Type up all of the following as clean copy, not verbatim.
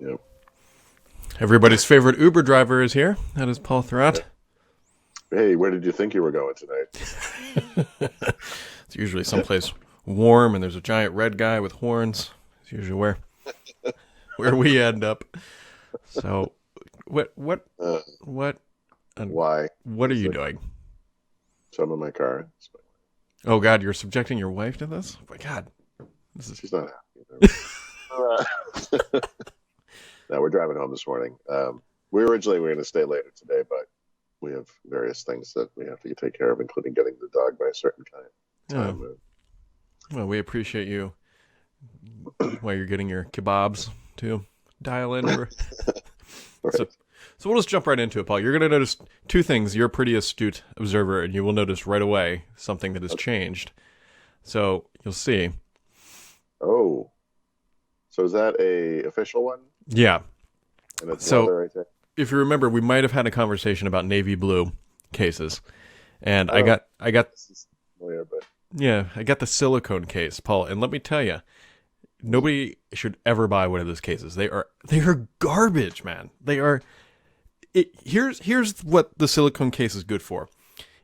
Yep. Everybody's favorite Uber driver is here. That is Paul Thurrott. Hey, where did you think you were going tonight? It's usually someplace warm, and there's a giant red guy with horns. It's usually where we end up. So, what Uh, what why? what are It's you like doing? some in my car. Oh God, you're subjecting your wife to this? Oh my God, this is She's not happy. No, we're driving home this morning. We originally were going to stay later today, but we have various things that we have to take care of, including getting the dog by a certain yeah. time. Well, we appreciate you while you're getting your kebabs to dial in. Right. So we'll just jump right into it, Paul. You're going to notice two things. You're a pretty astute observer, and you will notice right away something that has changed. So you'll see. Oh, so is that a official one? Yeah. And it's So leather, I think. if you remember, we might have had a conversation about navy blue cases, and Oh, I got this is familiar, but I got the silicone case, Paul, and let me tell you, nobody should ever buy one of those cases. They are garbage, man. They are. Here's what the silicone case is good for.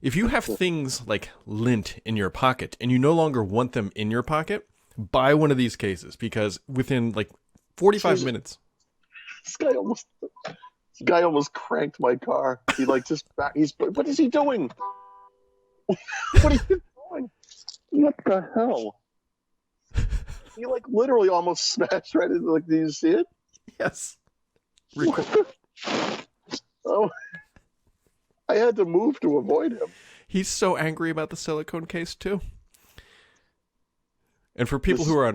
If you have things like lint in your pocket and you no longer want them in your pocket, buy one of these cases, because within like 45 Jesus. minutes. This guy almost cranked my car. He like just back. What is he doing? What are you doing? What the hell? He like literally almost smashed right into. Like, do you see it? Yes. Oh, I had to move to avoid him. He's so angry about the silicone case too. And for people who are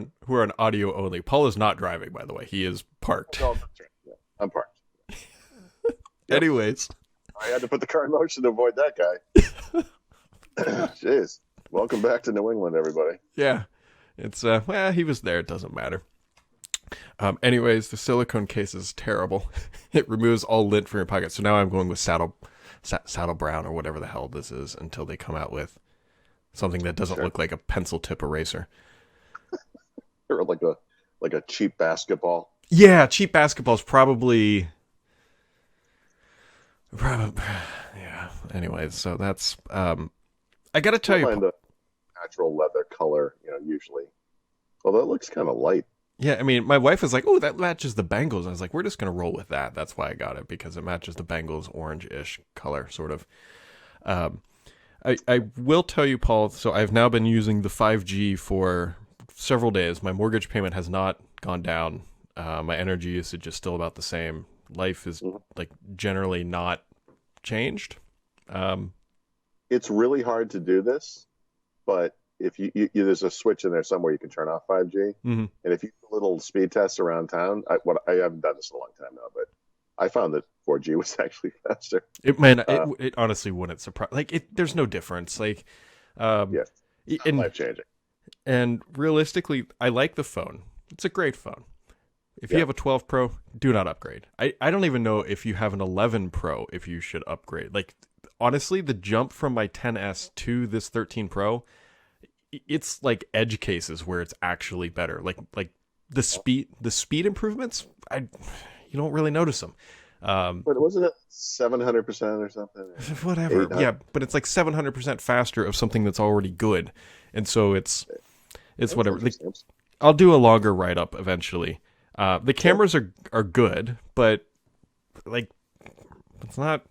on audio only, Paul is not driving, by the way. He is parked. No, that's right. Yeah, I'm parked. Anyways, I had to put the car in motion to avoid that guy. Jeez. Welcome back to New England, everybody. yeah. It's he was there, it doesn't matter. Anyways, the silicone case is terrible. It removes all lint from your pocket. So now I'm going with saddle brown or whatever the hell this is until they come out with something that doesn't look like a pencil tip eraser. Or like a cheap basketball. Yeah, cheap basketball's probably yeah. Anyways, so that's I got to tell you, Find a natural leather color, usually. Although it looks kind of light. yeah, I mean, my wife was like, "Oh, that matches the Bengals." I was like, "We're just gonna roll with that." That's why I got it, because it matches the Bengals orange-ish color, sort of. I will tell you, Paul. So I've now been using the 5G for several days. My mortgage payment has not gone down. My energy usage is still about the same. Life is like generally not changed. It's really hard to do this, but if there's a switch in there somewhere you can turn off 5G, Mhm. and if you do little speed tests around town, I haven't done this in a long time now, but I found that 4G was actually faster. It honestly wouldn't surprise. Like there's no difference. Like, Yeah, and life changing. and realistically, I like the phone. It's a great phone. If you Yeah. have a 12 Pro, do not upgrade. I don't even know if you have an 11 Pro if you should upgrade. Like, honestly, the jump from my 10s to this 13 Pro, it's like edge cases where it's actually better. Like the speed improvements, you don't really notice them. But wasn't it 700% or something? Whatever. 800? Yeah, but it's like 700% faster of something that's already good. And so it's whatever. I'll do a longer write up eventually. The cameras are good, but it's not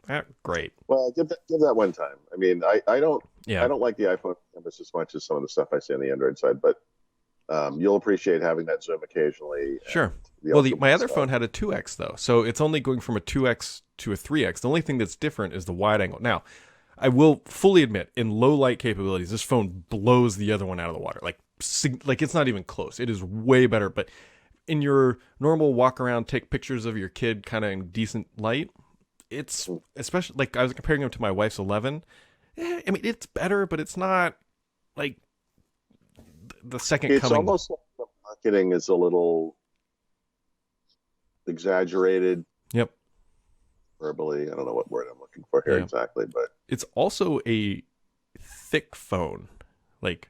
that great. Well, give that one time. I mean, I don't like the iPhone cameras as much as some of the stuff I see on the Android side, but you'll appreciate having that zoom occasionally. Sure. Well, My other phone had a 2x though, so it's only going from a 2x to a 3x. The only thing that's different is the wide angle. Now, I will fully admit, in low light capabilities, this phone blows the other one out of the water. Like it's not even close. It is way better. But in your normal walk around, take pictures of your kid kind of in decent light, it's especially like I was comparing them to my wife's 11. I mean, it's better, but it's not like the second it's coming. almost like the marketing is a little exaggerated. Yep. Verbally, I don't know what word I'm looking for here exactly, but it's also a thick phone, like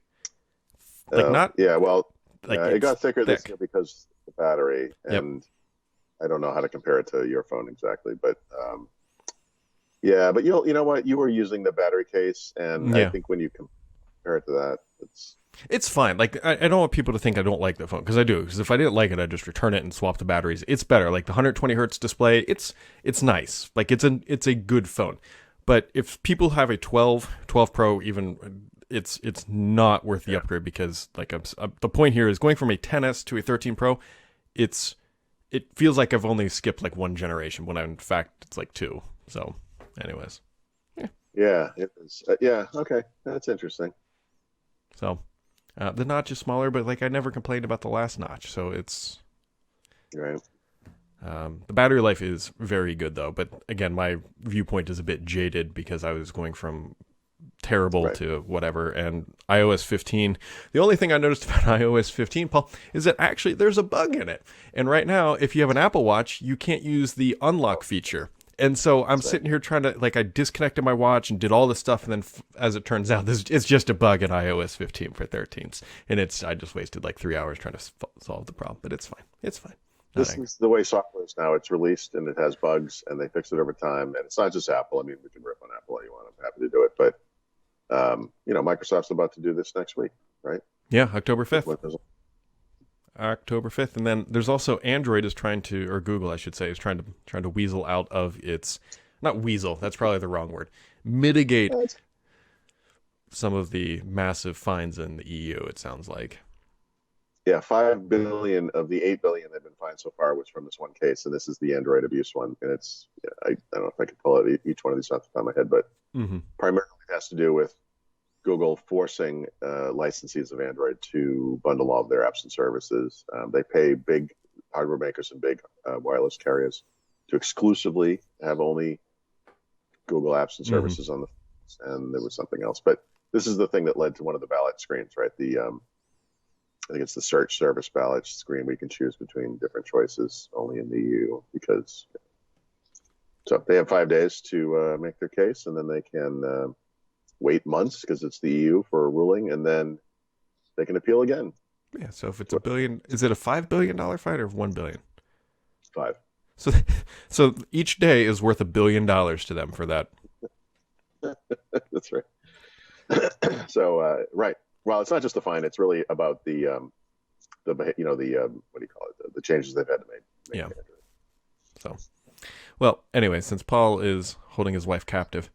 not. Yeah, well, like Yeah, it got thicker this thick. year because of the battery, Yep. and I don't know how to compare it to your phone exactly, but yeah, but you know what? You were using the battery case, and I Yeah. think when you compare it to that, it's It's fine. Like I don't want people to think I don't like the phone because I do. Because if I didn't like it, I'd just return it and swap the batteries. It's better. Like the 120 hertz display, it's nice. Like it's a good phone. But if people have a 12 Pro, even it's not worth the upgrade because like the point here is going from a 10s to a 13 Pro. It feels like I've only skipped like one generation when in fact it's like two. So, anyways, yeah, it is. Yeah, okay, that's interesting. so the notch is smaller, but like I never complained about the last notch. So it's Right. the battery life is very good though. But again, my viewpoint is a bit jaded because I was going from terrible Right. to whatever. And iOS 15, the only thing I noticed about iOS 15, Paul, is that actually there's a bug in it. And right now, if you have an Apple Watch, you can't use the unlock feature. And so I'm sitting here trying to, like, I disconnected my watch and did all this stuff. And then, as it turns out, it's just a bug in iOS 15 for 13s. And I just wasted like 3 hours trying to solve the problem. But it's fine. It's fine. Not This angry. is the way software is now. It's released and it has bugs, and they fix it over time. And it's not just Apple. I mean, we can rip on Apple all you want. I'm happy to do it, but Microsoft's about to do this next week, right? Yeah, October 5th. When there's- October 5th, and then there's also Android is trying to, or Google I should say, is trying to weasel out of its, not weasel, that's probably the wrong word, mitigate some of the massive fines in the EU, it sounds like. Yeah, 5 billion of the 8 billion they've been fined so far was from this one case, and this is the Android abuse one. And it's I don't know if I can pull it each one of these off the top of my head, but Mm-hmm. primarily it has to do with Google forcing licensees of Android to bundle all of their apps and services. They pay big hardware makers and big wireless carriers to exclusively have only Google apps and services on the phones, and there was something else. But this is the thing that led to one of the ballot screens, right? I think it's the search service ballot screen. We can choose between different choices only in the EU because. So they have 5 days to make their case, and then they can wait months because it's the EU for a ruling, and then they can appeal again. Yeah, so if it's a billion, is it a $5 billion fine or 1 billion? 5. So, so each day is worth $1 billion to them for that. That's right. So right. Well, it's not just the fine; it's really about the what do you call it? The changes they've had to make. Yeah. So, well, anyway, since Paul is holding his wife captive,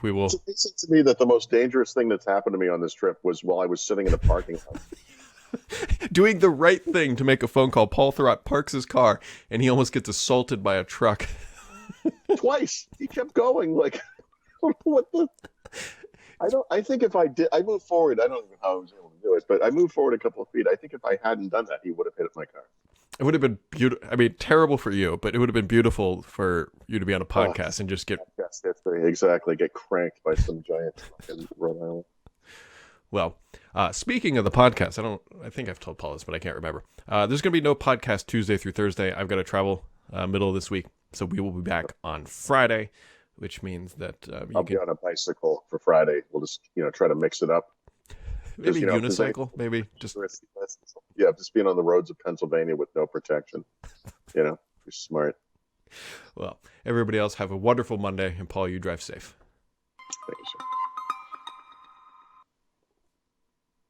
we will. It seems to me that the most dangerous thing that's happened to me on this trip was while I was sitting in the parking lot. Doing the right thing to make a phone call. Paul Thurrott parks his car and he almost gets assaulted by a truck. Twice. He kept going. Like, what the? I think if I moved forward, I don't know how I was able to do it, but I moved forward a couple of feet. I think if I hadn't done that, he would have hit my car. It would have been beautiful. I mean, terrible for you, but it would have been beautiful for you to be on a podcast and just get. Yes, exactly. Get cranked by some giant in Rhode Island. Well, speaking of the podcast, I think I've told Paul this, but I can't remember. There's going to be no podcast Tuesday through Thursday. I've got to travel middle of this week, so we will be back on Friday, which means that I'll be on a bicycle for Friday. We'll just try to mix it up. maybe Just, unicycle, maybe just just being on the roads of Pennsylvania with no protection. You're smart. well. Everybody else have a wonderful Monday, and Paul, you drive safe. Thank you, sir.